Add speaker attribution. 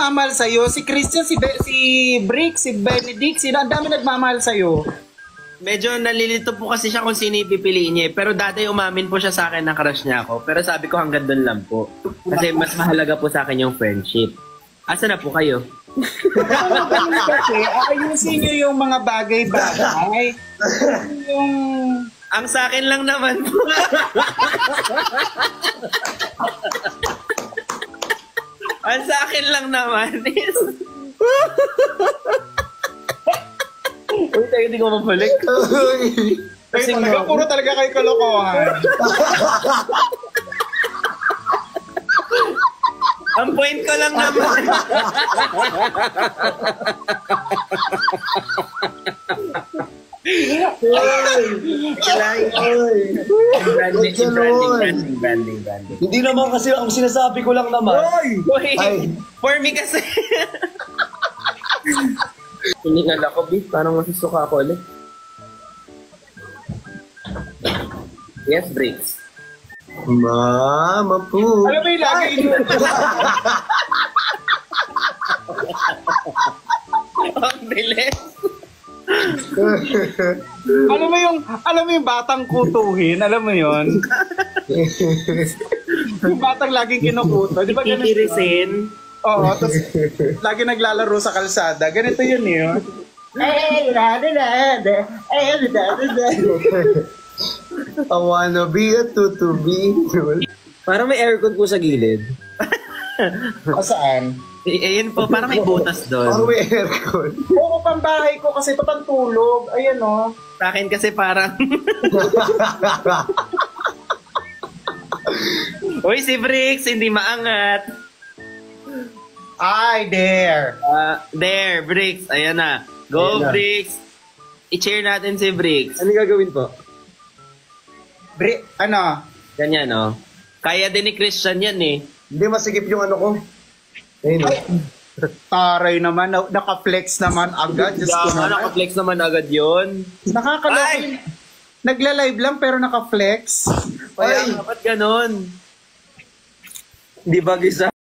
Speaker 1: nagmamahal sa'yo? Si Christian, si Brick, si Benedict, sino? Ang dami nagmamahal sa'yo.
Speaker 2: Medyo nalilito po kasi siya kung sino ipipiliin niya. Pero dati umamin po siya sa akin na crush niya ako. Pero sabi ko hanggang doon lang po. Kasi mas mahalaga po sa akin yung friendship. Asa na po kayo?
Speaker 1: Kasi ayusin nyo yung mga bagay-bagay. Yung...
Speaker 2: Ang sa akin lang naman po. Ang sa akin lang naman is... Uy, tayo hindi ko mabalik.
Speaker 1: Kasi talaga, puro talaga kayo kalokohan.
Speaker 2: Ang point ko lang naman. Branding.
Speaker 3: Hindi naman kasi ang sinasabi ko lang naman.
Speaker 2: Wait, for me kasi. Hiningal ako, B. Parang masusuka ako ulit. Yes, Briggs.
Speaker 3: Mama po.
Speaker 1: Alam mo yung lagay nyo?
Speaker 2: Ang bilis.
Speaker 1: alam mo yung batang kutuhin, alam mo yon? Yung batang laging kinukuto, di ba ganun?
Speaker 2: Titirisin.
Speaker 1: Oo, tapos lagi naglalaro sa kalsada. Ganito yun yun.
Speaker 3: I wanna be a tutubi.
Speaker 2: Parang may aircon po sa gilid.
Speaker 1: O saan?
Speaker 2: Ayun po, parang may butas
Speaker 3: Parang
Speaker 2: doon.
Speaker 3: may aircon.
Speaker 1: Oo, pambahay ko kasi ito pantulog. Ayan o.
Speaker 2: Sa akin kasi parang... Uy, si Briggs, hindi maangat.
Speaker 1: Ay, there.
Speaker 2: There, Briggs. Ayan na. Go,
Speaker 3: Ayan na.
Speaker 2: Briggs. I-cheer natin si Briggs.
Speaker 3: Ano gagawin po?
Speaker 1: Ano?
Speaker 2: Ganyan, no? Kaya din ni Christian yan, eh.
Speaker 3: Hindi masigip yung ano ko. Ayun.
Speaker 1: Taray naman. Naka-flex naman agad. Diyos ko naman.
Speaker 2: Naka-flex naman agad yun.
Speaker 1: Nakakalokin. Nagla-live lang pero naka-flex.
Speaker 2: Kaya dapat ganun. Di ba, Gisa?